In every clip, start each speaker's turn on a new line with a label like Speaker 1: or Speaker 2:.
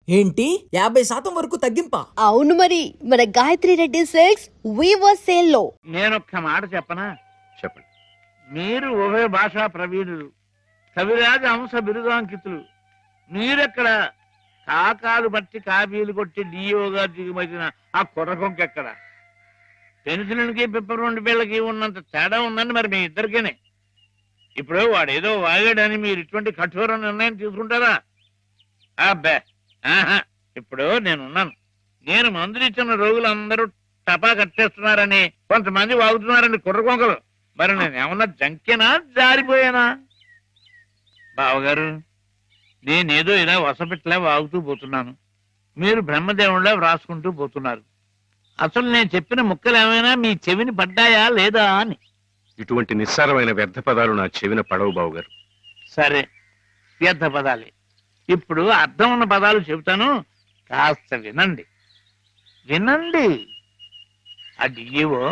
Speaker 1: ఏంటి 50% వరకు తగ్గింపా?
Speaker 2: అవును మరి, మన Gayatri Reddy silks weaver sale లో.
Speaker 3: నేనొక్క మాట చెప్పనా?
Speaker 4: చెప్పండి.
Speaker 3: మీరు ఉభయ భాషా ప్రవీణులు, కవిరాజ అంశ బిరుదాంకితులు. మీరెక్కడ కాకాలు బట్టి కాపీలు కొట్టి డిఓగా దిగుమతిన ఆ కుర్రకొంకెక్కడ? పెన్సిల్కి పిప్పర్ బిళ్ళకి ఉన్నంత తేడా ఉందండి మరి మీ ఇద్దరికేనే. ఇప్పుడు వాడేదో వాగాడని మీరు ఇటువంటి కఠోర నిర్ణయం తీసుకుంటారా? అబ్బే ఆహా. ఇప్పుడు నేనున్నాను. నేను మందులు ఇచ్చిన రోగులందరూ టపా కట్టేస్తున్నారని కొంతమంది వాగుతున్నారని కుర్రకొంకలు. మరి నేను ఏమన్నా జంకేనా, జారిపోయానా? బావగారు, నేనేదో ఇలా వసపెట్లా వాగుతూ పోతున్నాను, మీరు బ్రహ్మదేవుళ్ళ వ్రాసుకుంటూ పోతున్నారు. అసలు నేను చెప్పిన ముక్కలు ఏమైనా మీ చెవిని పడ్డాయా లేదా అని.
Speaker 4: ఇటువంటి నిస్సారమైన వ్యర్థ పదాలు నా చెవిన పడవు బావుగారు.
Speaker 3: సరే, వ్యర్థ పదాలే. ఇప్పుడు అర్థం ఉన్న పదాలు చెబుతాను, కాస్త వినండి. వినండి. ఆ డిఈఓ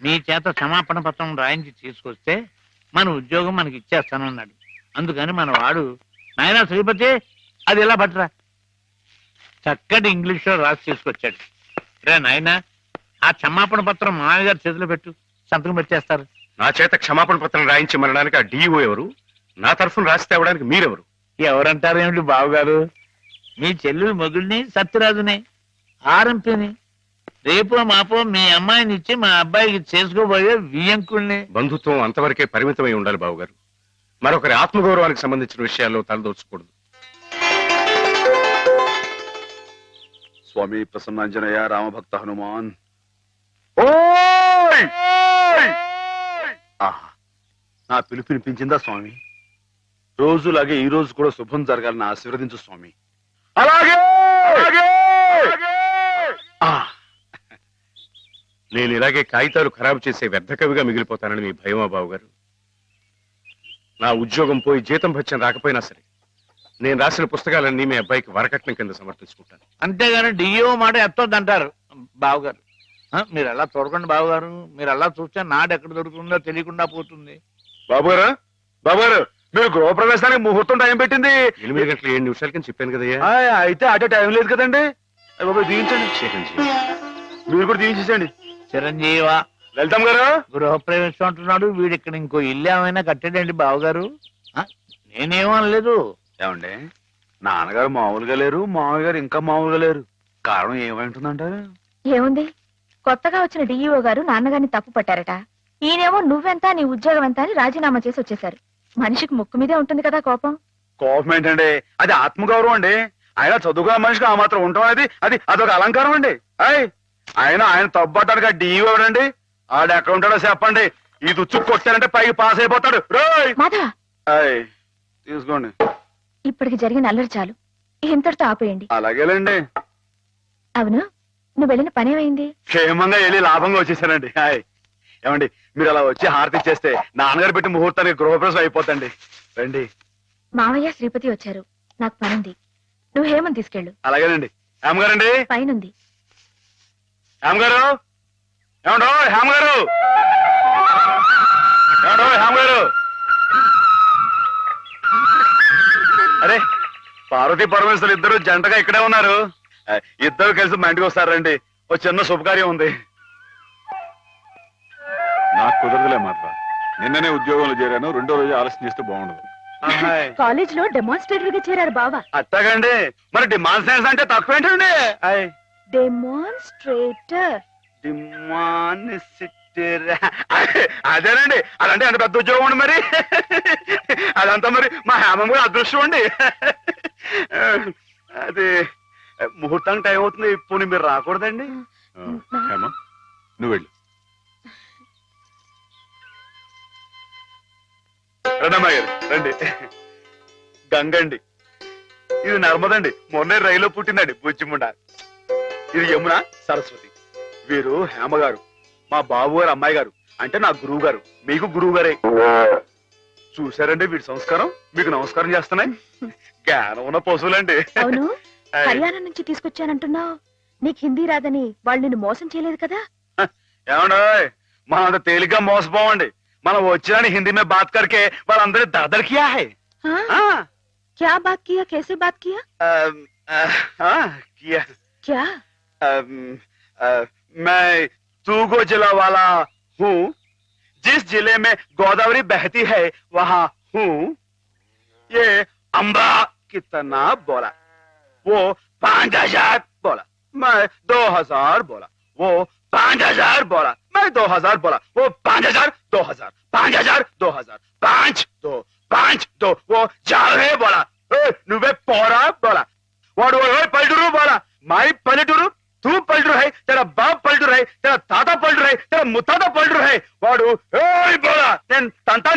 Speaker 3: మీ చేత క్షమాపణ పత్రం రాయించి తీసుకొస్తే మన ఉద్యోగం మనకి ఇచ్చేస్తానన్నాడు. అందుకని మన వాడు, నాయనా శ్రీపతి అది ఇలా పట్టరా, చక్కటి ఇంగ్లీష్లో రాసి తీసుకొచ్చాడు. రే నాయనా, ఆ క్షమాపణ పత్రం మామయ్య గారి చేతిలో పెట్టు, సంతకం పెట్టేస్తారు.
Speaker 4: నా చేత క్షమాపణ పత్రం రాయించి మనడానికి ఆ డిఓ ఎవరు? నా తరఫున రాసి తేవడానికి మీరెవరు?
Speaker 3: ఎవరంటారు ఏమిటి బావగారు? మీ చెల్లెలు మొగుడిని, సత్యరాజుని, ఆర్ఎంపీని. రేపో మాపో మీ అమ్మాయిని ఇచ్చి మా అబ్బాయికి చేసుకోబోయే వియ్యంకుల్ని.
Speaker 4: బంధుత్వం అంతవరకే పరిమితమై ఉండాలి బావుగారు. మరొకరి ఆత్మగౌరవానికి సంబంధించిన విషయాల్లో తలదోచకూడదు.
Speaker 5: స్వామి ప్రసన్నాంజనేయ రామభక్త హనుమాన్. నా పిలుపు వినిపించిందా స్వామి? రోజులాగే ఈ రోజు కూడా శుభం జరగాలని ఆశీర్వదించు స్వామి. అలాగే
Speaker 4: నేను ఇలాగే కాగితాలు ఖరాబు చేసే వ్యర్థ కవిగా మిగిలిపోతానని మీ భయమా బావుగారు? నా ఉద్యోగం పోయి జీతం భత్యం రాకపోయినా సరే నేను రాసిన పుస్తకాలన్నీ మీ అబ్బాయికి వరకట్నం కింద సమర్పించుకుంటాను.
Speaker 3: అంతేగాని డిఈఓ మాట ఎత్తొద్దంటారు బావగారు. మీరు అలా చూడకండి బావగారు, మీరు అలా చూస్తే నాడు ఎక్కడ దొరుకుతుందో తెలియకుండా పోతుంది.
Speaker 5: బాబుగారు, బాబుగారు, మీరు గృహప్రవేశానికి ముహూర్తం టైం పెట్టింది
Speaker 4: 8 గంటల 7 నిమిషాలకి చెప్పాను కదయ్యా.
Speaker 5: అయితే అటే టైం లేదు కదండి. బాబు దీవించండి, మీరు కూడా దీవించండి.
Speaker 3: చిరంజీవా,
Speaker 5: వెళ్తాం గారు.
Speaker 3: గృహప్రవేశం అంటున్నాడు వీడు, ఇక్కడ ఇంకో ఇల్లు ఏమైనా కట్టాడండి బావగారు? నేనేమనలేదు.
Speaker 5: ఏమండి, నాన్నగారు మామూలుగా లేరు, మామయ్య గారు ఇంకా మామూలుగా లేరు. కారణం ఏమంటుందంటారు?
Speaker 6: ఏముంది, కొత్తగా వచ్చిన డిఈఓ గారు నాన్నగారిని తప్పు పట్టారట. ఈయనేమో నువ్వెంత నీ ఉద్యోగం ఎంత అని రాజీనామా చేసి వచ్చేశారు. మనిషికి ముక్కు మీదే ఉంటుంది కదా కోపం.
Speaker 5: కోపం ఏంటండి, అది ఆత్మగౌరవం అండి. ఆయన చదువుకున్న మనిషికి ఆ మాత్రం ఉండటం అనేది అదొక అలంకారం అండి. ఆయన తప్పు పట్టాడు డిఈఓ ఎవరండి? ఆడు ఎక్కడ ఉంటాడో చెప్పండి. ఈ దుచ్చు కొట్టారంటే పైకి పాస్ అయిపోతాడు. తీసుకోండి.
Speaker 6: ఇప్పటికి జరిగిన అల్లరి చాలు, ఇంతటితో ఆపేయండి.
Speaker 5: అలాగేలేండి.
Speaker 6: అవును, నువ్వు వెళ్ళిన పనేమైంది?
Speaker 5: క్షేమంగా వెళ్ళి లాభంగా వచ్చేసానండి. ఏమండి, మీరు అలా వచ్చి హారతి ఇచ్చేస్తే నాన్నగారు పెట్టి ముహూర్తానికి గృహప్రవేశం అయిపోతండి. రండి.
Speaker 6: మావయ్య శ్రీపతి వచ్చారు, నాకు పనుంది. నువ్వు హేమని తీసుకెళ్ళు.
Speaker 5: అలాగేనండి. హేమగారండి
Speaker 6: పైనుంది.
Speaker 5: హేమగారు, ఏమండో హేమగారు, ఏమండో హేమగారు. అరే, పార్వతీ పరమేశ్వరులు ఇద్దరు జంటగా ఇక్కడే ఉన్నారు. ఇద్దరు కలిసి మా ఇంటికి వస్తారండి. ఓ చిన్న శుభకార్యం ఉంది.
Speaker 7: నాకు కుదరదులే మాత్రం. నిన్ననే ఉద్యోగంలో చేరాను, 2వ రోజు ఆలస్యం చేస్తే బాగుండదు.
Speaker 6: కాలేజ్ లో డెమాన్స్ట్రేటర్ గా చేరారు బావా.
Speaker 5: అట్టగండి. మరి డిమాన్స్ట్రేషన్ అంటే తక్కువ ఏంటండి?
Speaker 6: డెమాన్స్ట్రేటర్.
Speaker 5: అదేనండి, అదంటే అంత పెద్ద ఉద్యోగం అండి. మరి అదంతా మరి మా హేమమ్మ గారి అదృష్టం అండి. అది ముహూర్తానికి టైం అవుతుంది. ఇప్పుడు మీరు రాకూడదండి.
Speaker 7: హేమ, నువ్వు వెళ్ళు.
Speaker 5: రండమ్మా గారు, రండి. గంగండి, ఇది నర్మదండి, మొన్నే రైల్లో పుట్టిందండి బుజ్జిముండ. ఇది యమున, సరస్వతి. వీరు హేమ గారు, మా బాబు గారు అమ్మాయి గారు, అంటే నా గురువు గారు. మీకు గురువు గారే. చూసారండి వీడి సంస్కారం, మీకు నమస్కారం చేస్తున్నాయి. జ్ఞానం ఉన్న పశువులండి.
Speaker 6: అవును, హర్యానా నుంచి తీసుకొచ్చానంటున్నావు. నీకు హిందీ రాదని వాళ్ళు నిన్ను మోసం చేయలేదు కదా?
Speaker 5: ఏమండో, మనం అంత తేలిగ్గా మోసపోవండి. మనం వచ్చిన హిందీ మే బాత్ కర్కే వాళ్ళందరి దర్దర్ కియా హై.
Speaker 6: क्या बात किया, कैसे बात किया?
Speaker 5: किया
Speaker 6: క్యా
Speaker 5: मैं तूगो जिला वाला हूँ जिस जिले में गोदावरी बहती है वहाँ हूँ ये अम्बा कितना बोला वो 5000 बोला मैं 2000 बोला वो 5000 बोला मैं 2000 बोला वो 5000 2000 5000 2000 5 2 वो जावे बोला నువ్వే పోరా बोला వాడు పల్లెటూరు बोला माई पलटूरू तू पलटू है तेरा बाप पलटू है तेरा ताता पलटू है तेरा मुताता पलटू है वाडू बोला तंता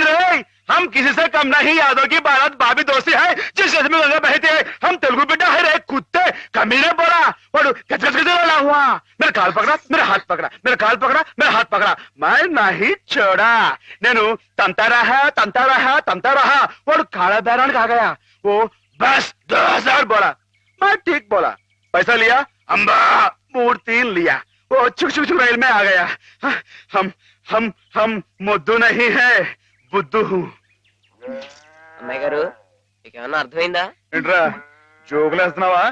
Speaker 5: हम किसी से कम नहीं यादों की बारात भाभी दोस्ती है जिस में गंगा बहती है हम तेलुगु बेटा है रे कुत्ते कमीने बोला वाडू गजगज गजला हुआ मेरा काल पकड़ा मेरा हाथ पकड़ा मेरा काल पकड़ा मेरा हाथ पकड़ा मैं नहीं छोड़ा नैनु तंता रहा वाडू काला बैरान आ गया वो बस 2000 बोला मैं ठीक बोला पैसा लिया अम्बा मूर्ति लिया वो छुक छुक छुक रेल में आ गया हम मुद्दू नहीं है बुद्धू हूँ
Speaker 8: అమ్మాయి గారు మీకు ఏమన్నా అర్థమైందా?
Speaker 5: ఏంట్రా జోకులేస్తున్నావా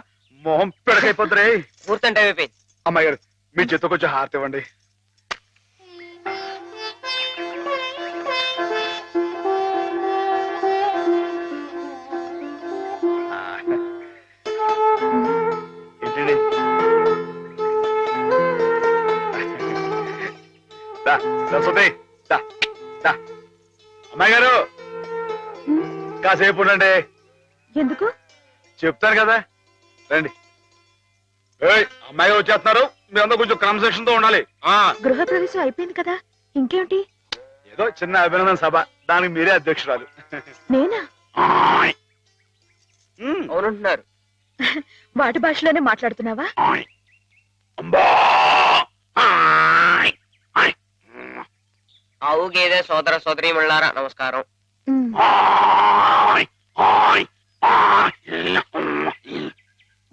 Speaker 5: మొహం పెడకైపోతురే
Speaker 8: పూర్తి అంటే అయిపోయింది.
Speaker 5: అమ్మాయి గారు మీ చేతితో కొంచెం హారతి ఇవ్వండి ఏంటండి సరస్వతి అమ్మాయి గారు కాసేపు ఉండండి
Speaker 6: ఎందుకు?
Speaker 5: చెప్తాను కదా రండి అమ్మాయి గారు వచ్చేస్తున్నారు మీరందరూ కొంచెం క్రమశిక్షణ తో ఉండాలి
Speaker 6: గృహప్రవేశం అయిపోయింది కదా ఇంకేమిటి?
Speaker 5: ఏదో చిన్న అభినందన సభ దానికి మీరే అధ్యక్షురాలు
Speaker 6: నేనా?
Speaker 8: అవునంటున్నారు.
Speaker 6: వాటి భాషలోనే మాట్లాడుతున్నావా?
Speaker 8: ఆవు గేదె సోదర సోదరీమణులారా నమస్కారం.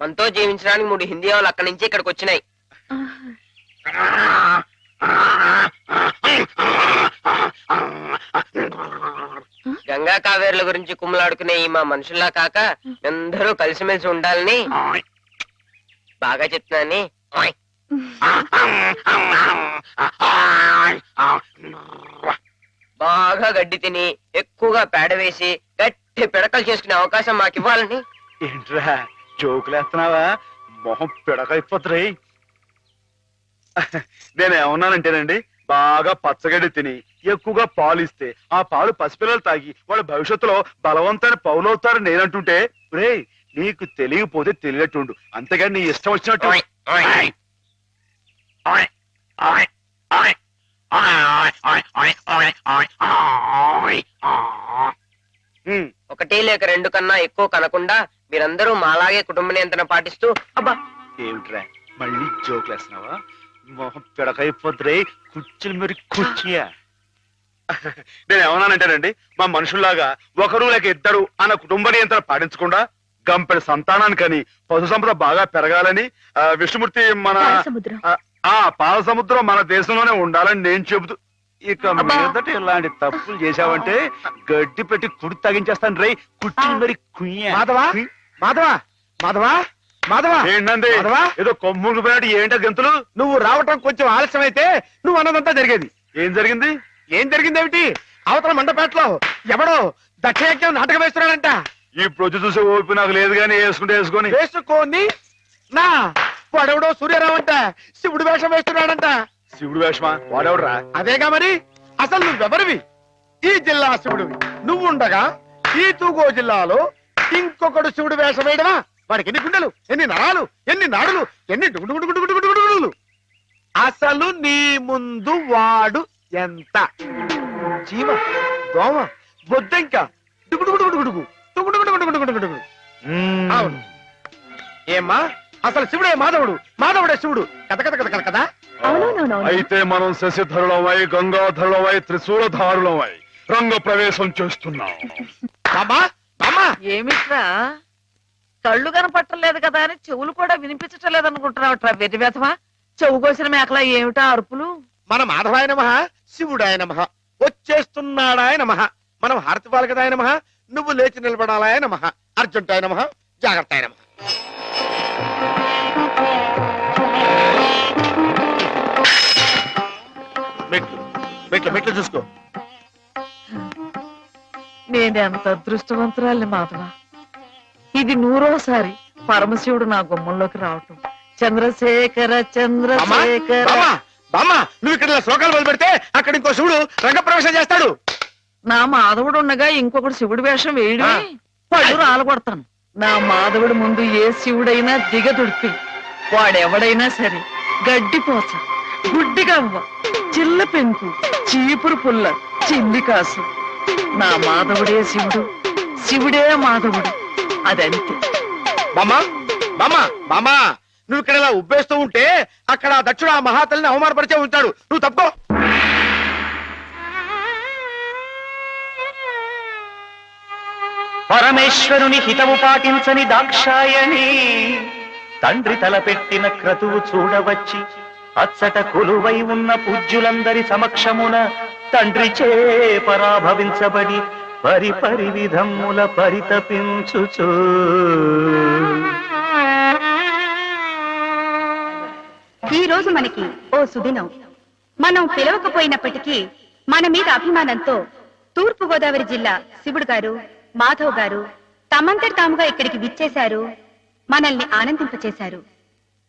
Speaker 8: మనతో జీవించడానికి 3 హిందీ వాళ్ళు అక్కడి నుంచి ఇక్కడికి వచ్చినాయి. గంగా కావేరుల గురించి కుమ్మలాడుకునే ఈ మా మనుషుల్లా కాక అందరూ కలిసిమెలిసి ఉండాలని బాగా చెప్తున్నాని బాగా గడ్డి తిని ఎక్కువగా పేడ వేసి గట్టి పిడకలు చేసుకునే అవకాశం మాకు ఇవ్వాలని.
Speaker 5: ఏంట్రా జోకులేస్తున్నావా మొహం పిడకైపోతురే నేనేమన్నానంటేనండి బాగా పచ్చగడ్డి తిని ఎక్కువగా పాలు ఇస్తే ఆ పాలు పసిపిల్లలు తాగి వాళ్ళ భవిష్యత్తులో బలవంతమైన పౌలవుతారని నేనంటుంటే రే నీకు తెలియకపోతే తెలియట్టుండు అంతేగాని నీ ఇష్టం వచ్చినట్టు
Speaker 8: ఒకటి లేక 2 కన్నా ఎక్కువ కనకుండా మీరందరూ మాలాగే కుటుంబ నియంత్రణ పాటిస్తూ అబ్బా
Speaker 5: ఏమిట్రా మళ్ళీ జోకులేస్తున్నావా మొహం పిడకైపోతురే కుర్చీలు మరి కుర్చీయా నేనేమన్నానంటేనండి మా మనుషుల్లాగా ఒకరు లేక ఇద్దరు అన్న కుటుంబ నియంత్రణ పాటించకుండా గంపెడు సంతానానికని పశు సంపద బాగా పెరగాలని విష్ణుమూర్తి మన పాల సముద్రం మన దేశంలోనే ఉండాలని నేను చెబుతూ ఇక మీదట ఇలాంటి తప్పులు చేశావంటే గడ్డి పెట్టి కుడి తగించేస్తాను రే కుర్చీలు మరి
Speaker 1: మాధవా మాధవా మాధవా మాధవా
Speaker 5: ఏంటండి ఏదో కొమ్ములు పోయినట్టు ఏంటో గంతులు
Speaker 1: నువ్వు రావటం కొంచెం ఆలస్యం అయితే నువ్వు అన్నదంతా జరిగేది.
Speaker 5: ఏం జరిగింది?
Speaker 1: ఏం జరిగిందేమిటి? అవతల మండపేటలో ఎవడో దక్షయజ్ఞం నాటకం వేస్తున్నాడంట.
Speaker 5: ఇప్పుడు వచ్చి చూసే ఓపి నాకు లేదు కానీ వేసుకొని
Speaker 1: వేసుకోండి నా వాడెవడో సూర్యరావు అంట శివుడు వేషం వేస్తున్నాడంట.
Speaker 5: శివుడు వేషమా? వాడెవడరా?
Speaker 1: అదేగా మరి అసలు నువ్వెవరివి? ఈ జిల్లా శివుడివి నువ్వుండగా ఈ తూగో జిల్లాలో ఇంకొకడు శివుడు వేషం వేయడమా? వాడికి ఎన్ని గుండెలు, ఎన్ని నరాలు, ఎన్ని నాడులు, ఎన్ని డుగుడుగుడుగుడుగుడుగుడుగుడుగులు. అసలు నీ ముందు వాడు ఎంత? జీవ, దోమ, బొద్దెంక, డుగుడుగుడుగుడుగుడుగు డుగుడుగుడుగుడుగుడుగుడుగుడుగు. అవును. ఏమ్మా అసలు శివుడే మాధవుడు, మాధవుడే శివుడు కథ కథ కథ కదా.
Speaker 5: అయితే మనం శశిధరులమై గంగాధరులమై త్రిశూలధారులమై రంగ ప్రవేశం చేస్తున్నాం.
Speaker 9: ఏమిట్రా కళ్ళు కనపట్టలేదు కదా అని చెవులు కూడా వినిపించటం లేదనుకుంటున్నావుట్రా వెర్రి వెధవా. చెవు కోసిన మేకలా ఏమిటా అరుపులు?
Speaker 1: మన మాధవాయ నమః, శివుడాయ నమః, వచ్చేస్తున్నాడాయ నమః, మనం హారతి పాలకదాయ నమః, నువ్వు లేచి నిలబడాలాయ నమః, అర్జుంటాయ నమః, జాగ్రత్తాయ నమః. మెట్లు చూసుకో.
Speaker 9: నేనెంత అదృష్టవంతురాలి మాధవ. ఇది 100వసారి పరమశివుడు నా గుమ్మంలోకి రావటం. చంద్రశేఖర చంద్రశేఖర.
Speaker 1: బామ్మ, బామ్మ, నువ్వు ఇక్కడ ఇలా శ్లోకాలు మొదలు పెడితే అక్కడ ఇంకో శివుడు రంగప్రవేశం చేస్తాడు.
Speaker 9: నా మాధవుడు ఉండగా ఇంకొకటి శివుడి వేషం వేయడమే పళ్ళు రాలగొడతాను. నా మాధవుడి ముందు ఏ శివుడైనా దిగదుడిపి వాడెవడైనా సరే గడ్డిపోచ, గుడ్డిగవ్వ, చిల్ల పెంకు, చీపురు పుల్ల, చిల్లి కాసు. నా మాధవుడే శివుడు, శివుడే మాధవుడు. అదంతే.
Speaker 1: బామ్మ, బామ్మ, బామ్మ, నువ్వు ఇక్కడ ఇలా ఉబ్బేస్తూ ఉంటే అక్కడ ఆ దక్షుడు ఆ మహాతల్లిని అవమానపరిచే ఉంటాడు. నువ్వు తప్పుకో.
Speaker 10: పరమేశ్వరుని హితవు పాటించని దాక్షాయణి తండ్రి తలపెట్టిన క్రతువు చూడవచ్చి అచ్చట కొలువై ఉన్న పూజ్యులందరి సమక్షమున తండ్రి చే పరాభవించబడి పరిపరి విధముల పరితపించుచు
Speaker 2: ఈ రోజు మనకి ఓ సుదినం. మనం పిలవకపోయినప్పటికీ మన మీద అభిమానంతో తూర్పు గోదావరి జిల్లా శివుడు గారు, మాధవ్ గారు తమంతటి తాముగా ఇక్కడికి విచ్చేశారు, మనల్ని ఆనందింపచేశారు.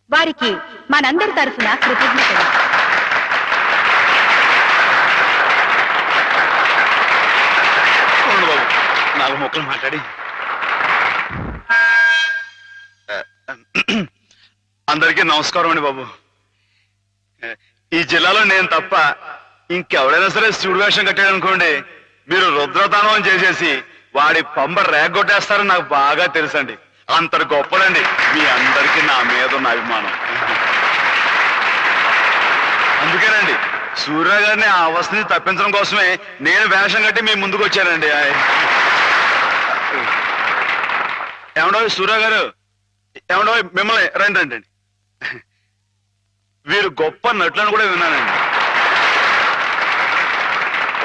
Speaker 2: వారికి మనందరి తరఫున కృతజ్ఞతలు.
Speaker 5: నాలుగు మొక్కలు మాట్లాడి అందరికీ నమస్కారం అండి బాబు. ఈ జిల్లాలో నేను తప్ప ఇంకెవడైనా సరే శివుడు వేషం కట్టాడు అనుకోండి, మీరు రుద్రతానం చేసేసి వాడి పంబ రేగొట్టేస్తారని నాకు బాగా తెలుసండి. అంత గొప్పదండి మీ అందరికీ నా మీద ఉన్న అభిమానం. అందుకేనండి సూర్య గారిని ఆ అవస్థని తప్పించడం కోసమే నేను వేషం కట్టి మీ ముందుకు వచ్చానండి. ఏమండో సూర్య గారు, ఏమండో మిమ్మల్ని రండి రండి. వీరు గొప్ప నటులను కూడా విన్నానండి.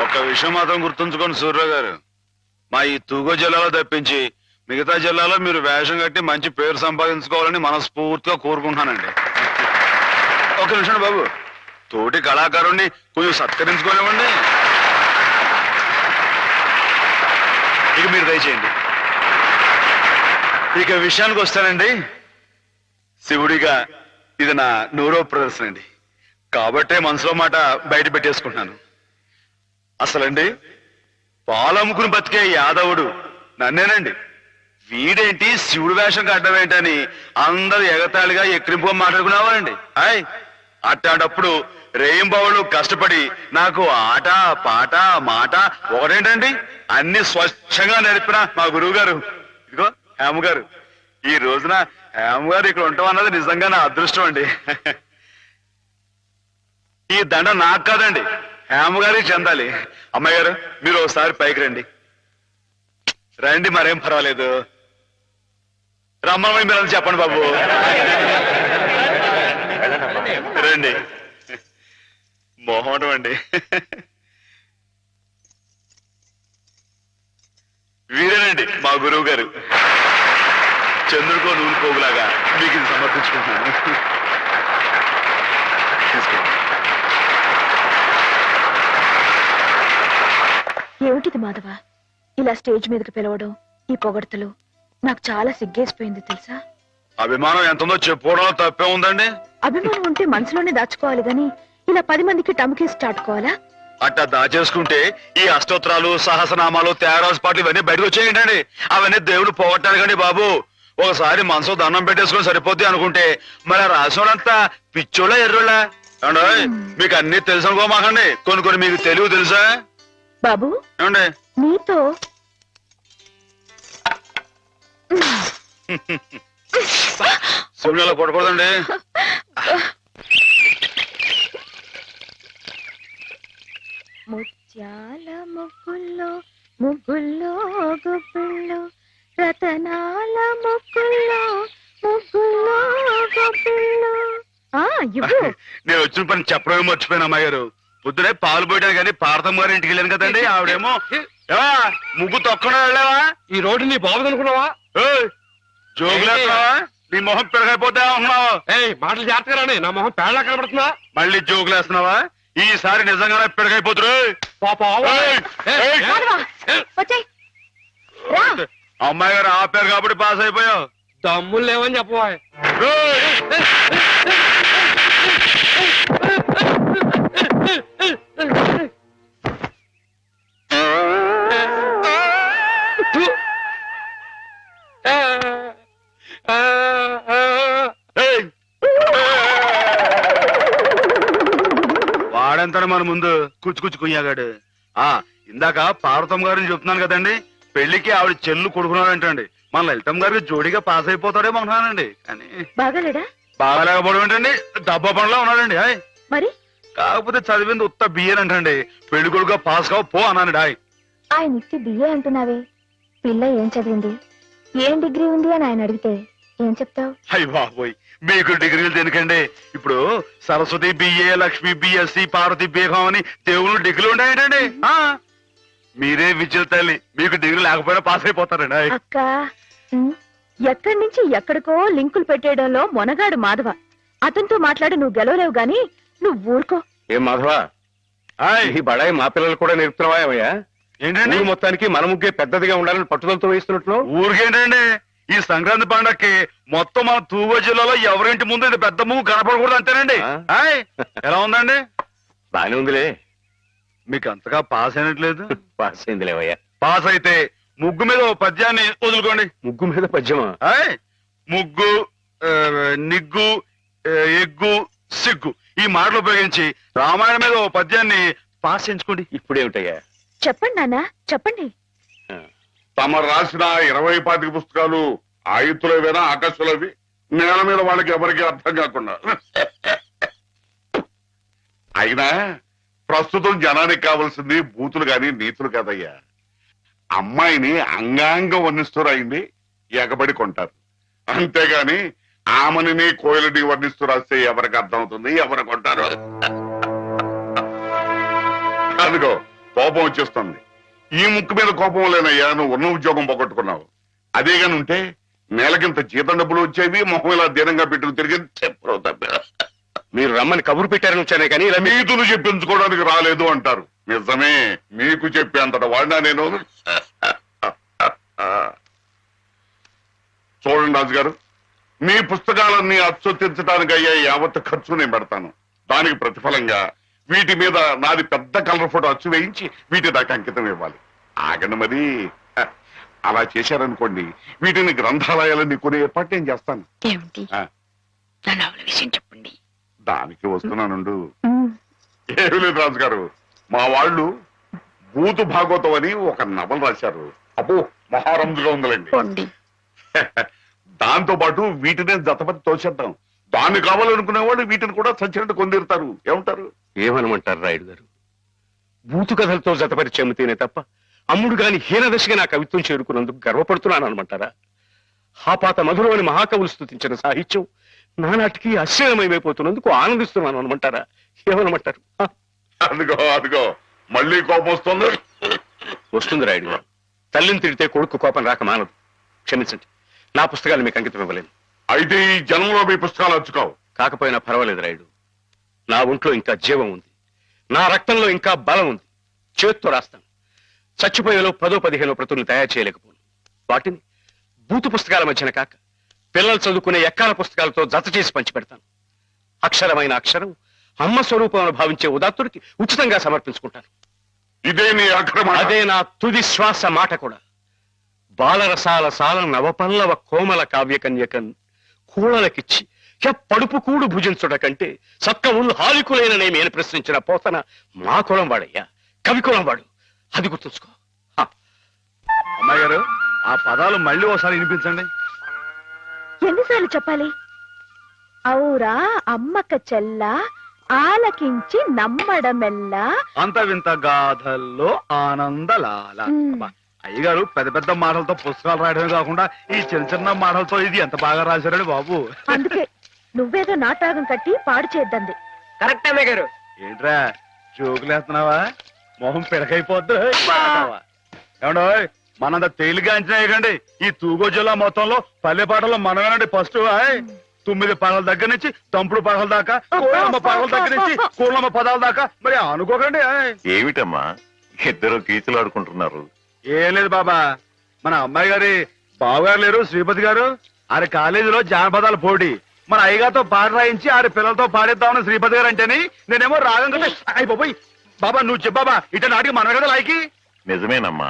Speaker 5: ఒక విషయం మాత్రం గుర్తుంచుకోండి సూర్య గారు, మా ఈ తూగో జిల్లాలో తప్పించి మిగతా జిల్లాలో మీరు వేషం కట్టి మంచి పేరు సంపాదించుకోవాలని మనస్ఫూర్తిగా కోరుకుంటున్నానండి. ఒక నిమిషం బాబు, తోటి కళాకారుణ్ణి కొంచెం సత్కరించుకోనివ్వండి. ఇక మీరు దయచేయండి. ఇక విషయానికి వస్తానండి, శివుడిగా ఇది నా 100వ ప్రదర్శన అండి. కాబట్టే మనసులో మాట బయట పెట్టేసుకుంటున్నాను. అసలండి పాలమ్ముకుని బతికే యాదవుడు నన్నేనండి. వీడేంటి శివుడు వేషం కట్టడం ఏంటని అందరూ ఎగతాళిగా ఎక్కిరింపుగా మాట్లాడుకున్నావారండి. అట్లాంటప్పుడు రేయింబావులు కష్టపడి నాకు ఆట పాట మాట ఒకటేంటండి అన్ని స్వచ్ఛంగా నేర్పిన మా గురువు గారు, ఇదిగో హేమ గారు. ఈ రోజున హేమ గారు ఇక్కడ ఉంటాం అన్నది నిజంగా నా అదృష్టం అండి. ఈ దండ నాకు కాదండి, హేమ గారికి చెందాలి. అమ్మాయి గారు మీరు ఒకసారి పైకి రండి. రండి, మరేం పర్వాలేదు. రమ్మని మీరు చెప్పండి బాబు. రండి. మొహమాటం అండి. వీరేనండి మా గురువు గారు. చంద్రుడికో నూలు పోగులాగా మీకు ఇది సమర్పించుకుంటున్నాను. తీసుకోండి.
Speaker 6: ఏమిటిది మాధవ, ఇలా స్టేజ్ మీదకి పిలవడం, ఈ పొగడతలు నాకు చాలా సిగ్గేసిపోయింది తెలుసా.
Speaker 5: అభిమానం ఎంత ఉందో చెప్పుకోవడంలో తప్పే ఉందండి.
Speaker 6: అభిమానం ఉంటే మనసులోనే దాచుకోవాలి గాని ఇలా 10 మందికి టముకేసి చాటుకోవాలా?
Speaker 5: అట్టా దాచేసుకుంటే ఈ అష్టోత్తరాలు, సహస్రనామాలు, త్యాగరాజు పాటలు ఇవన్నీ బయటకు వచ్చేయండి. అవన్నీ దేవుడు పోగొట్టాలి కానీ బాబు. ఒకసారి మనసు దండం పెట్టేసుకుని సరిపోద్ది అనుకుంటే మరి రాసోడంతా పిచ్చోళ్ళ ఎర్రోళ్ళ ఏమండి? మీకు అన్ని తెలుసు అనుకోమాకండి. కొన్ని మీకు తెలివి తెలుసా
Speaker 6: బాబు?
Speaker 5: ఏమండి
Speaker 6: నీతో
Speaker 5: శివునిలా కొట్టకూడదండి.
Speaker 6: ముత్యాల ముగ్గుల్లో ముగ్గుల్లో గొప్పల్లో, రతనాల ముగ్గుల్లో ముగ్గుల్లో గొప్పల్లో.
Speaker 5: నేను వచ్చిన పని చెప్పడమే మర్చిపోయాను అమ్మాయి గారు. పొద్దునే పాలు పోయడానికి కానీ పార్థం గారి ఇంటికి వెళ్ళాను కదండి. ఆవిడేమో ముగ్గు తొక్కడా వెళ్ళావా?
Speaker 1: ఈ రోడ్డు నీ బాబు అనుకున్నావా?
Speaker 5: జోగులేస్తున్నావా? నీ మొహం పెరగైపోతా ఉన్నావా?
Speaker 1: మాటలు జాగ్రత్తగా రాని, నా మొహం పేడలా కనబడుతుందా?
Speaker 5: మళ్ళీ జోగులేస్తున్నావా? ఈసారి నిజంగానే పిడకైపోతురు
Speaker 6: వచ్చాయి రా.
Speaker 5: అమ్మాయి గారు ఆపారు కాబట్టి పాస్ అయిపోయావు.
Speaker 8: దమ్ములు లేవని చెప్పవా?
Speaker 5: వాడంతా మన ముందు కుచ్చి కుయ్యాగాడు. ఇందాక పార్వతమ్మ గారిని చెప్తున్నాను కదండి, పెళ్లికి ఆవిడ చెల్లు కొడుకున్నాడంటండి. మన లలితమ్మ గారికి జోడిగా పాస్ అయిపోతాడేమో అనుకున్నానండి. కానీ
Speaker 6: బాగాలేడా?
Speaker 5: బాగాలేకపోవడం ఏంటండి, డబ్బా పనిలో ఉన్నాడండి. హాయ్
Speaker 6: మరి
Speaker 5: కాకపోతే చదివింది ఉత్త బియ్యం అంటండి. పెళ్లి కొడుకుగా పాస్ కావు పో అన్నానండి. హాయ్
Speaker 6: ఆయన ఇచ్చి బిఏ అంటున్నావే, పిల్ల ఏం చదివింది, ఏం డిగ్రీ ఉంది అని ఆయన అడిగితే ఏం చెప్తావు?
Speaker 5: అయ్య బాబోయ్, మీకు డిగ్రీలు ఎందుకండి? ఇప్పుడు Saraswati BA, Lakshmi BSc, Parvati BCom అని దేవుళ్ళు డిగ్రీలు ఉన్నాయండి. మీరే విద్యుత్ తల్లి, మీకు డిగ్రీ లేకపోయినా పాస్ అయిపోతారండి.
Speaker 6: అక్క ఎక్కడి నుంచి ఎక్కడికో లింకులు పెట్టేయడంలో మొనగాడు మాధవ. అతనితో మాట్లాడి నువ్వు గెలవలేవు గాని నువ్వు ఊరుకో.
Speaker 4: ఏం మాధవా, ఈ బడాయి మా పిల్లలు కూడా నేర్పుతున్నావా ఏమయ్యా?
Speaker 5: ఏంటండి
Speaker 4: మొత్తానికి మన ముగ్గే పెద్దదిగా ఉండాలని పట్టుదలతో వేస్తున్నట్లు?
Speaker 5: ఊరికేంటండి, ఈ సంక్రాంతి పండక్కి మొత్తం మన తూగో జిల్లాలో ఎవరింటి ముందు ఇది పెద్ద ముగ్గు కనపడకూడదు అంతేనండి. హాయ్ ఎలా ఉందండి?
Speaker 4: బానే ఉందిలే.
Speaker 5: మీకు అంతగా పాస్ అయినట్లేదు.
Speaker 4: పాస్ అయింది లేవయ్యా.
Speaker 5: పాస్ అయితే ముగ్గు మీద ఓ పద్యాన్ని వదులుకోండి.
Speaker 4: ముగ్గు మీద పద్యమా?
Speaker 5: ముగ్గు, నిగ్గు, ఎగ్గు, సిగ్గు ఈ మాటలు ఉపయోగించి రామాయణం మీద ఓ పద్యాన్ని పాస్ చేయించుకోండి.
Speaker 4: ఇప్పుడేమిటయ్యా?
Speaker 6: చెప్పండి నాన్న చెప్పండి.
Speaker 7: తమ రాసిన 20-25 పుస్తకాలు ఆయుత్తులవేనా ఆకాశులవి? నేల మీద వాళ్ళకి ఎవరికి అర్థం కాకుండా. అయినా ప్రస్తుతం జనానికి కావాల్సింది బూతులు కాని నీతులు కాదయ్యా. అమ్మాయిని అంగాంగం వర్ణిస్తూ రాయింది ఎగబడి కొంటారు, అంతేగాని ఆమెని కోయిలని వర్ణిస్తూ రాస్తే ఎవరికి అర్థం అవుతుంది, ఎవరు కొంటారు? అందుకో కోపం వచ్చేస్తుంది. ఈ ముక్కు మీద కోపం లేనయ్యా, నువ్వు ఉన్న ఉద్యోగం పోగొట్టుకున్నావు. అదే గాని ఉంటే నెలకింత జీతం డబ్బులు వచ్చేవి, మొహం ఇలా దీనంగా పెట్టుకు తిరిగి చెప్పరు తప్ప.
Speaker 4: మీరు రమ్మని కబురు పెట్టారని వచ్చానే కానీ ఇలా
Speaker 7: నీతులు చెప్పించుకోవడానికి రాలేదు అంటారు. నిజమే, మీకు చెప్పేంతట వాడినా నేను. చూడండి రాజు గారు, మీ పుస్తకాలన్నీ అచ్చొత్తించడానికి అయ్యే యావత్ ఖర్చు నేను పెడతాను. దానికి ప్రతిఫలంగా వీటి మీద నాది పెద్ద కలర్ ఫోటో అచ్చు వేయించి వీటి దాకా అంకితం ఇవ్వాలి. ఆగండి మరి. అలా చేశారనుకోండి, వీటిని గ్రంథాలయాలన్నీ కొనే ఏర్పాటు నేను చేస్తాను.
Speaker 6: విషయం చెప్పండి.
Speaker 7: దానికి వస్తున్నానుండు. ఏమీ లేదు రాజు గారు, మా వాళ్ళు భూతు భాగవతం అని ఒక నవల రాశారు. అబ్బో మహారంజుగా ఉందండి. దాంతో పాటు వీటిని జతపతి తోచేద్దాం. దాన్ని కావాలనుకునే వాళ్ళు వీటిని కూడా సచ్చినట్టు కొందిరుతారు. ఏమంటారు?
Speaker 4: ఏమనమంటారు రాయుడు గారు? బూతు కథలతో జతపరిచి చెమ్మితేనే తప్ప అమ్ముడు గాని హీనదశగా నా కవిత్వం చేరుకున్నందుకు గర్వపడుతున్నాను అనమంటారా? హాపాత మధురమని మహాకవులు స్తుతించిన సాహిత్యం నానాటికి అశ్లీలమైపోతున్నందుకు ఆనందిస్తున్నాను అనమంటారా? ఏమనమంటారు?
Speaker 7: అదిగో అదిగో మళ్ళీ కోపం వస్తుంది.
Speaker 4: వస్తుంది రాయుడు గారు. తల్లిని తిడితే కొడుకు కోపం రాక మానదు. క్షమించండి, నా పుస్తకాలు మీకు అంకితం ఇవ్వలేను.
Speaker 7: అయితే ఈ జన్మలో మీ పుస్తకాలు వచ్చుకోవు.
Speaker 4: కాకపోయినా పర్వాలేదు రాయుడు, నా ఒంట్లో ఇంకా జీవం ఉంది, నా రక్తంలో ఇంకా బలం ఉంది. చేత్తో రాస్తాను. చచ్చిపోయేలో 10-15 ప్రతులను తయారు చేయలేకపోను. వాటిని బూతు పుస్తకాల మధ్యన కాక పిల్లలు చదువుకునే ఎక్కాల పుస్తకాలతో జత చేసి పంచిపెడతాను. అక్షరమైన అక్షరం అమ్మ స్వరూపంలో భావించే ఉదాత్తుడికి ఉచితంగా సమర్పించుకుంటాను.
Speaker 7: ఇదే నీ అక్రమ.
Speaker 4: అదే నా తుది శ్వాస మాట కూడా. బాలరసాల సాల నవపల్లవ కోమల కావ్యకన్యకన్ కూడలకిచ్చి పడుపు కూడు భుజించుట కంటే సత్కములు హాలికులేననేమి అని ప్రశ్నించిన పోతన మా కులం వాడయ్యా, కవి కులం వాడు. అది గుర్తుంచుకో.
Speaker 5: అమ్మాయి గారు, ఆ పదాలు మళ్ళీ ఒకసారి వినిపించండి.
Speaker 6: ఎన్నిసార్లు చెప్పాలి? ఔరా అమ్మక చెల్ల ఆలకించి నమ్మడమెల్లా
Speaker 5: అంత వింత గాథల్లో ఆనందలాల. అయ్యగారు పెద్ద పెద్ద మాటలతో పుస్తకాలు రాయడమే కాకుండా ఈ చిన్న చిన్న మాటలతో ఇది ఎంత బాగా రాశారండి బాబు.
Speaker 6: అందుకే నువ్వేదో నాటకం కట్టి పాడు చేద్దంది.
Speaker 8: కరెక్ట్ అమ్మాయి గారు.
Speaker 5: ఏంట్రా జోకులేస్తున్నావా? మొహం పిడకైపోద్దు. ఏమండో మనంత తేలిగా అంచనా వేయకండి. ఈ తూగో జిల్లా మొత్తంలో పల్లె పాటలో మనమేనండి ఫస్ట్. 9 పదాల దగ్గర నుంచి తంపుడు పదాల దాకా, కోళ్ళమ్మ పదాల దగ్గర నుంచి కోళ్ళమ్మ పదాల దాకా. మరి అనుకోకండి.
Speaker 7: ఏమిటమ్మా ఇద్దరు కీచులు ఆడుకుంటున్నారు?
Speaker 5: ఏం లేదు బాబా, మన అమ్మాయి గారి బావగారు లేరు శ్రీపతి గారు, ఆరి కాలేజీలో జానపదాల పోటీ. మన అయ్యగారితో పాట రాయించి ఆరి పిల్లలతో పాడేద్దామని శ్రీపతి గారు అంటేని నేనేమో రాగం కదా అయిపోయి. బాబా నువ్వు చెప్పాబా, ఇట నాటికి మన కదా లాయకి.
Speaker 7: నిజమేనమ్మా,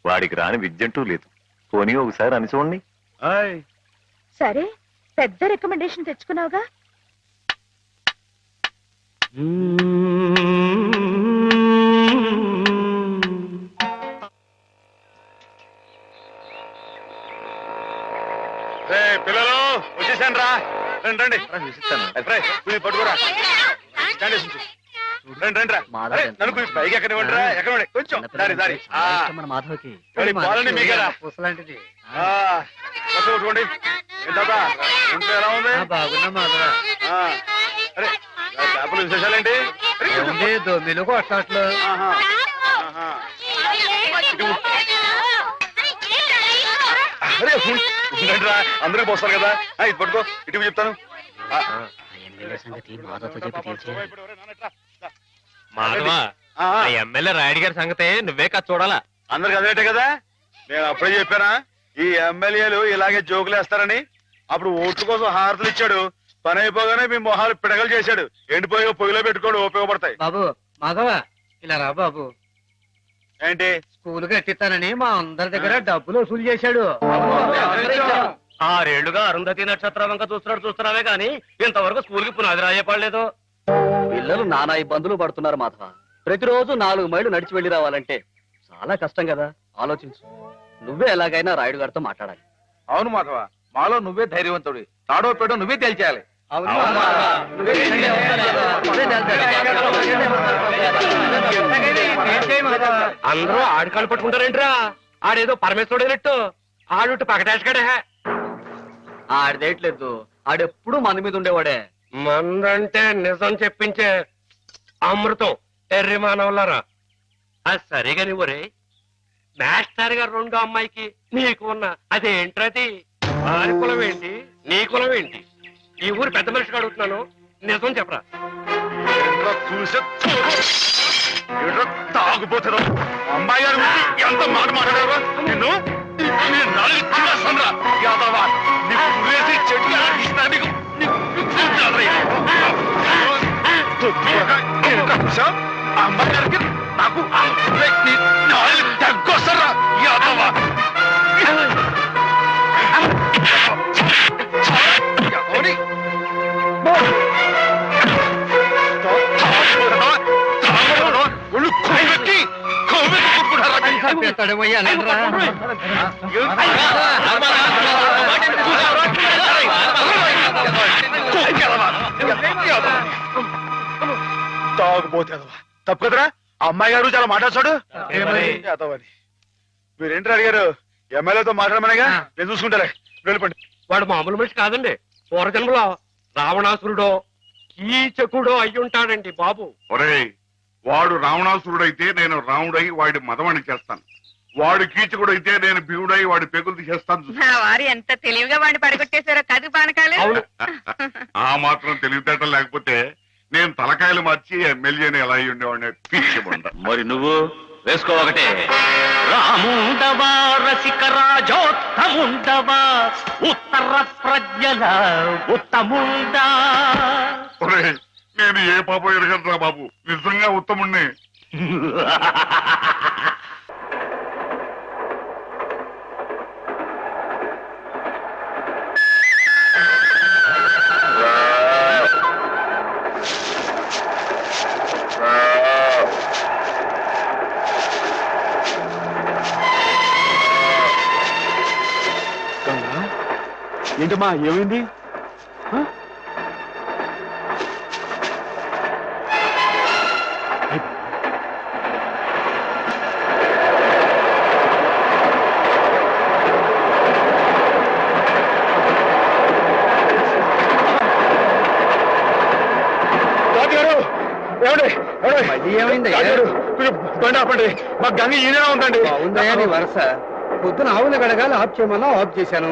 Speaker 7: వాడికి రాని విద్యంటూ లేదు. పోనీ ఒకసారి అని చూడండి.
Speaker 6: సరే, పెద్ద రికమెండేషన్ తెచ్చుకున్నావుగా.
Speaker 5: పిల్లలు వచ్చేసాను రా, రండి రండి. పట్టుకోరా, రండి రండి రా. నన్ను కొంచెం పైకి ఎక్కనివ్వండి రా, ఎక్కనివ్వండి కొంచెం దారి దారి.
Speaker 11: మాధవకి
Speaker 5: పాలని మీకేరా
Speaker 11: పూసలాంటిది.
Speaker 5: కొట్టుకోండి. ఏంటా ఇంట్లో ఎలా ఉంది?
Speaker 11: బాగున్నా మాధవ.
Speaker 5: అరే చేపల విశేషాలేంటి?
Speaker 11: దొమ్మిలు కొట్లాట్లు.
Speaker 5: అరే ఉండండి రా, అందరికి పోస్తారు కదా. ఇది పట్టుకో, ఇటు చెప్తాను.
Speaker 11: సంగతి మాధవతో చెప్పి తెలిసి
Speaker 8: మాధవా, ఎమ్మెల్యే రాయుడు గారి సంగతే నువ్వే కాదు చూడాలా.
Speaker 5: అందరికి అదేటే కదా, నేను అప్పుడే చెప్పానా ఈ ఎమ్మెల్యేలు ఇలాగే జోకులేస్తారని. అప్పుడు ఓట్ల కోసం హారతులు ఇచ్చాడు, పని అయిపోగానే మీ మొహాలు పిడగలు చేశాడు. ఎండిపోయి పొయ్యిలో పెట్టుకోడు, ఉపయోగపడతాయి.
Speaker 11: బాబు మాధవ ఇలా రా బాబు.
Speaker 5: ఏంటి?
Speaker 11: స్కూల్ కట్టిస్తానని మా అందరి దగ్గర డబ్బులు వసూలు చేశాడు.
Speaker 8: 6 ఏళ్లుగా అరుంధతి నక్షత్రం వంక చూస్తున్నావే గాని ఇంతవరకు స్కూల్ కి పునాది రాయపడలేదు.
Speaker 11: పిల్లలు నానా ఇబ్బందులు పడుతున్నారు మాధవ. ప్రతిరోజు 4 మైళ్ళు నడిచి వెళ్లి రావాలంటే చాలా కష్టం కదా. ఆలోచించు, నువ్వే ఎలాగైనా రాయుడు గారితో మాట్లాడాలి.
Speaker 5: అవును మాధవ, మాలో నువ్వే ధైర్యవంతుడి. తాడో పేడో నువ్వే తేల్చేయాలి.
Speaker 8: అందరూ ఆడికాళ్ళు పట్టుకుంటారేంట్రా? ఆడేదో పరమేశ్వరుడైనట్టు ఆడు పకటేసుకడే.
Speaker 11: ఆడదేట్లేదు, ఆడెప్పుడు మన మీద ఉండేవాడే.
Speaker 8: మందంటే నిజం చెప్పించే అమృతం ఎర్రి మానవులారా. అది సరిగా నువ్వురే మాస్టర్ గారు 2 అమ్మాయికి నీకు ఉన్న అదేంట్రది? వారి కులం ఏంటి, నీ కులం ఏంటి? ఈ ఊరు పెద్ద మనిషిగా అడుగుతున్నాను, నిజం చెప్పరా.
Speaker 5: తాగుపోతారు అమ్మాయి గారు ఎంత మాట మాట్లాడారు నిన్ను. అమ్మాయి గారికి నాకు తగ్గొస్తారా యాదవా. తాగుపోతే తప్పు కదరా. అమ్మాయి గారు చాలా మాట్లాడతాడు. మీరేంటి అడిగారు? ఎమ్మెల్యేతో మాట్లాడమనేగా, నేను చూసుకుంటారే. వెళ్ళిపోండి.
Speaker 8: వాడు మామూలు మనిషి కాదండి. పూర్వజన్మలో రావణాసురుడో కీచకుడో అయ్యి ఉంటాడండి బాబు.
Speaker 7: ఒరేయ్, వాడు రావణాసురుడైతే నేను రాముడై వాడి మదమని చేస్తాను. వాడు కీచకుడైతే నేను భీముడై వాడి పెగులు తీసేస్తాను.
Speaker 2: వారు ఎంత తెలివిగా వాడిని పడగొట్టేశారో కదు పానకాలు.
Speaker 7: ఆ మాత్రం తెలివితేటం లేకపోతే నేను తలకాయలు మార్చి ఎమ్మెల్యేని ఎలా అయ్యి ఉండేవాడిని. పిచ్చిబండ.
Speaker 10: మరి నువ్వు వేసుకో ఒకటే. రాముండవా రసిక రాజోత్తముండవా ఉత్తర ప్రజ్ఞల ఉత్తముండా.
Speaker 7: ఒరేయ్, నేను ఏ పాపం ఎరగట్రా బాబు, నిజంగా ఉత్తముణ్ణి.
Speaker 5: ఏంటమ్మా ఏమైంది?
Speaker 11: ఏమైంది?
Speaker 5: బండి ఆపండి, మా గంగ ఈయన ఉందండి.
Speaker 11: ఉందయ్యా నీ వరస. పొద్దున ఆవులు గడగాలి ఆఫ్ చేయమన్నా ఆఫ్ చేశాను.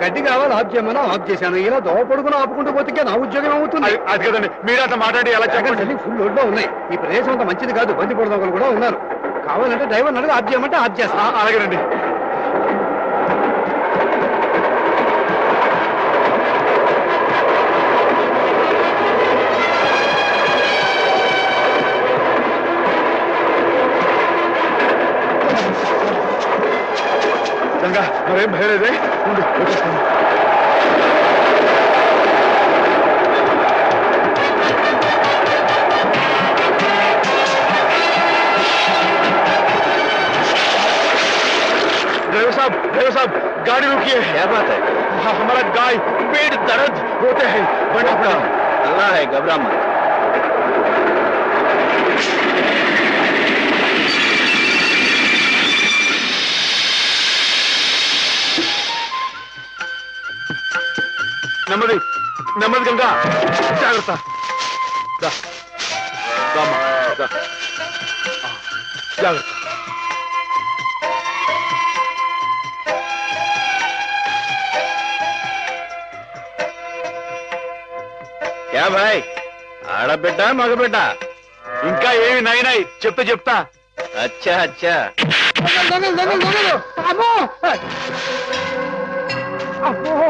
Speaker 12: గడ్డి కావాలి ఆఫ్ చేయమన్నా ఆఫ్ చేశాను. ఇలా దోవ పొడుగున ఆపుకుంటూ పోతే నా ఉద్యోగం అవుతుంది.
Speaker 5: అది కదండి, మీరు అంత మాట్లాడి ఎలా చెప్పండి.
Speaker 12: ఫుల్ లోడ్ లో ఉన్నాయి. ఈ ప్రదేశం అంత మంచిది కాదు. బంది పొడదొకలు కూడా ఉన్నారు. కావాలంటే డ్రైవర్ అడుగు ఆఫ్ చేయమంటే ఆఫ్ చేస్తా.
Speaker 5: అలాగేనండి. గంగా మరేం భయం లేదే, ఉండు వచ్చేస్తాను. ड्राइवर साहब गाड़ी रुकिए। क्या बात है? हमारा गाय पेट दर्द होते हैं। बड़ा अल्लाह है, घबरा मत। నెమ్మది నెమ్మది గంగా, జాగ్రత్త. జాగ్రత్త. క్యా భాయ్, ఆడబిడ్డ మగబిడ్డ? ఇంకా ఏమి నాయనాయి, చెప్తా. అచ్చా అచ్చా.
Speaker 12: అమ్మో అమ్మో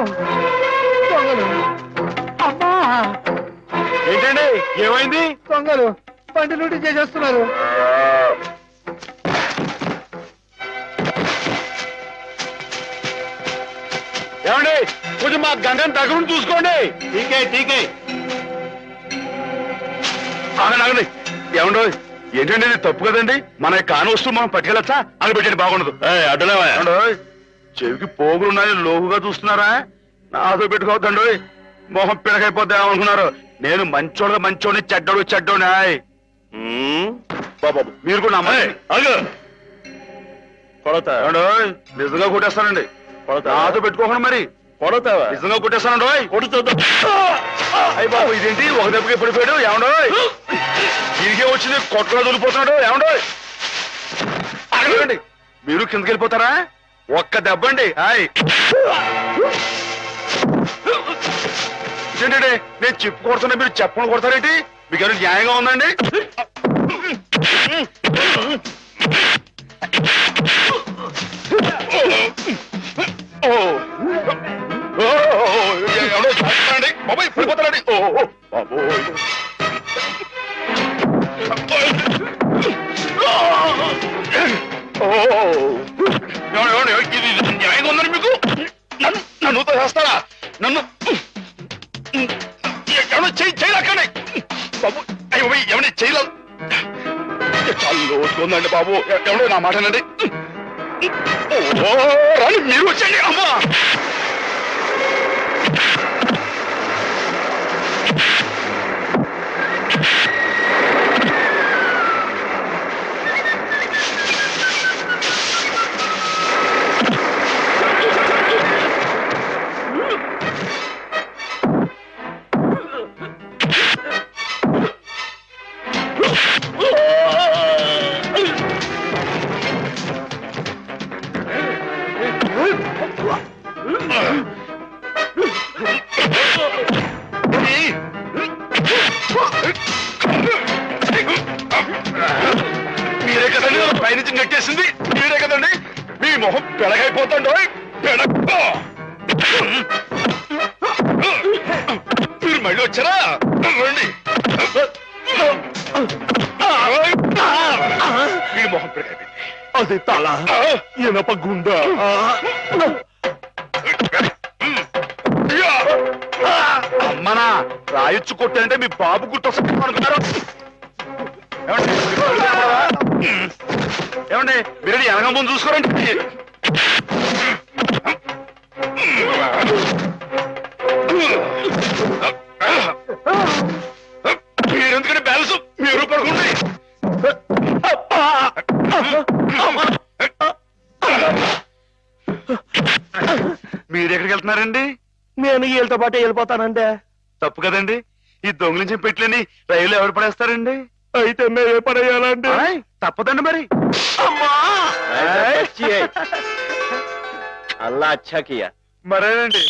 Speaker 12: దొంగలు. అమ్మా
Speaker 5: ఏంటండి, ఏమైంది?
Speaker 12: దొంగలు బండి లూటీ చేసేస్తున్నారు.
Speaker 5: ఏమండి, కొంచెం మా గంగని దగ్గర చూసుకోండి. టీకే ఆగండి. ఏమండో, ఏంటండి ఇది తప్పు కదండి. మన కాని వస్తువు మనం పట్టుకెళ్ళచ్చా? అని పెట్టండి, బాగుండదు. అడ్డలేవా? చెవికి పోగులున్నాయి, లోగుగా చూస్తున్నారా? నాతో పెట్టుకోవద్దండి, మొహం పిడకైపోద్దా అనుకున్నారు. నేను మంచోడిని చెడ్డోడు. బాబు మీరు కూడా కొడతా నిజంగా కొట్టేస్తానండి. నాతో పెట్టుకోకుండా మరి కొడతావా? నిజంగా కొట్టేస్తానండి. అయ్యి బాబు, ఇదేంటి ఒక దెబ్బకి పడిపోయాడు? ఏమండో దీనికే వచ్చింది, కొట్టలో దొరికిపోతున్నాడు. ఏమండో అడగండి, మీరు కిందకి వెళ్ళిపోతారా? ఒక్క దెబ్బ అండి. ఏంటండి, నేను చెప్పు కొడుతున్నా, మీరు చెప్పని కొడతారేంటి? మీకు ఏమైనా న్యాయంగా ఉందండి? ఎవడో చేస్తానండి బాబాయ్, పడిపోతానండి. ఇది న్యాయంగా ఉందని మీకు? నన్ను చేస్తారా? నన్ను ఎవడో చేయలేకండి బాబు. ఎవరి చేయలేదు, చాలా లోతుకుందండి బాబు. ఎవడో నా మాటనండి. రాని మీరు వచ్చండి. అమ్మా మీరే కదండి పైనుంచి నెట్టేసింది, మీరే కదండి. మీ మొహం పెడగైపోతాండో. మీరు మళ్ళీ వచ్చారా? రండి. మీ మొహం పెడగైపోయింది. అది తల, ఇనప గుండె. అమ్మనా, రాయొచ్చు కొట్టారంటే మీ బాబు గుర్తొస్తుంది అనుకున్నారు. ఏమండి, మీరు వెనక ముందు చూసుకోరండి. మీరెందుకంటే బ్యాలెన్స్ మీరు పడుకోండి. మీరెక్కడికి వెళ్తున్నారండి?
Speaker 12: నేను వీళ్ళతో పాటు వెళ్ళిపోతానంటే.
Speaker 5: తప్పు కదండి, ఈ దొంగలించిన పెట్టలేని రైలు ఎవరు పడేస్తారండి?
Speaker 12: అయితే మేమే పడేయాలండి.
Speaker 5: తప్పదండి మరి.
Speaker 11: అల్లా అచ్చా కియా.
Speaker 5: మరేనండి